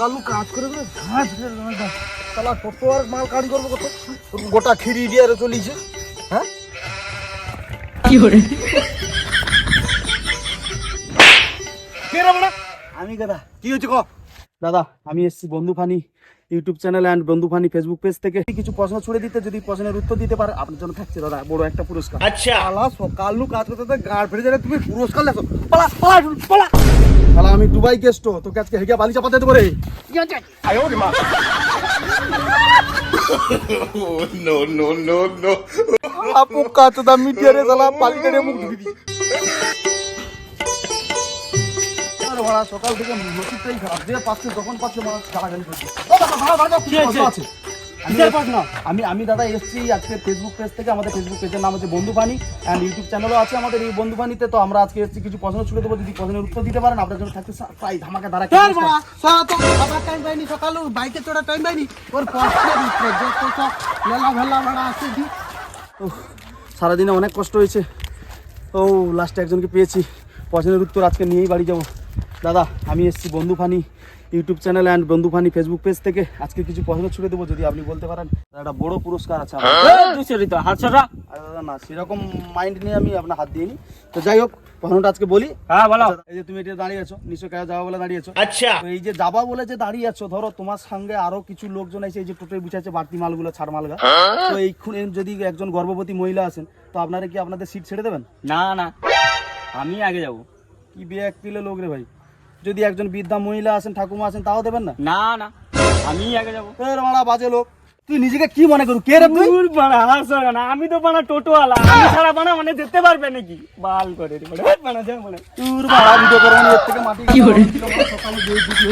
সকাল কাজ করে শালা কত আর মাল কাজ করবো কত গোটা খিরি দিয়ে আরো চলিছে। হ্যাঁ কি করে আমি দাদা কি হয়েছে ক দাদা আমি এসেছি বন্ধু ফানি ইউটিউব চ্যানেল অ্যান্ড বন্ধু ফানি ফেসবুক পেজ থেকে কিছু প্রশ্ন ছুড়ে দিতে, যদি প্রশ্নের উত্তর দিতে পারে আপনার জন্য থাকছে দাদা বড় একটা পুরস্কার। আচ্ছা সকাল কাজ করতে গাড় ফেটে যাবে, তুমি পুরস্কার লেখো পালা পালা পালা। শালা আমি দুবাই গেস্ট, তোকে আজকে হেগে বালি চাপাতে দেবো রে। নো নো নো নো আপু কাচদা মিডিয়া রে শালা বালি কেটে মুখ ঢুকি দি। সকাল থেকে নসিবটাই খারাপ, যে পাচ্ছে যখন পাচ্ছে মানুষ গালাগালি করছে। আমি দাদা এসেছি আজকে ফেসবুক পেজ থেকে। আমাদের ফেসবুক পেজের নাম হচ্ছে বন্ধু ফানি অ্যান্ড ইউটিউব চ্যানেলও আছে আমাদের এই বন্ধু ফানিতে। তো আমরা আজকে এসেছি কিছু প্রশ্ন ছুড়ে দেবো, যদি প্রশ্নের উত্তর দিতে পারেন আপনার জন্য থাকছে প্রায় ধামাকা ধারা। টাইম পাইনি সকাল বাইকে চড়া টাইম পাইনি ওর সারাদিনে অনেক কষ্ট হয়েছে। ও লাস্টে একজনকে পেয়েছি, প্রশ্নের উত্তর আজকে নিয়েই বাড়ি যাবো। দাদা আমি এসেছি বন্ধু ফানি ইউটিউব চ্যানেল অ্যান্ড বন্ধু ফানি ফেসবুক পেজ থেকে। আজকে কিছু প্রশ্ন ছুড়ে দেবো, যদি আপনি বলতে পারেন একটা বড় পুরস্কার আছে। দাদা না সেরকম মাইন্ড নিয়ে আমি আপনার হাত দিইনি। তো যাই হোক প্রশ্নটা আজকে বলি। হ্যাঁ বলো। এই যে তুমি এটা দাঁড়িয়ে আছো, নিশ্চয়ই কাজ যাবা বলে দাঁড়িয়ে আছো। আচ্ছা এই যে যাবা বলে যে দাঁড়িয়ে আছো, ধরো তোমার সঙ্গে আরো কিছু লোকজন আছে, এই যে টোটোয় বুঝাচ্ছে বাড়তি মালগুলো ছাড় মালগা। তো এইখানে যদি একজন গর্ভবতী মহিলা আছেন, তো আপনারা কি আপনাদের সিট ছেড়ে দেবেন? না না আমি আগে যাব। কি বিয়ে এক পিলে লোক রে ভাই। যদি একজন বৃদ্ধা মহিলা আছেন, ঠাকুমা আছেন, তাও দেবেন না? না না আমি আগে যাব। মারা বাজে লোক, তুই নিজেকে কি মনে করু? কে রে তুই? না আমি তো বানা টোটোওয়ালা, আমি ছাড়া বানা মানে যেতে পারবে নাকি? বাল করে রে বানা যা মানে তোর বাড়া ভিডিও করো, এর থেকে মাটি কি করে সকালে দিয়ে দিতে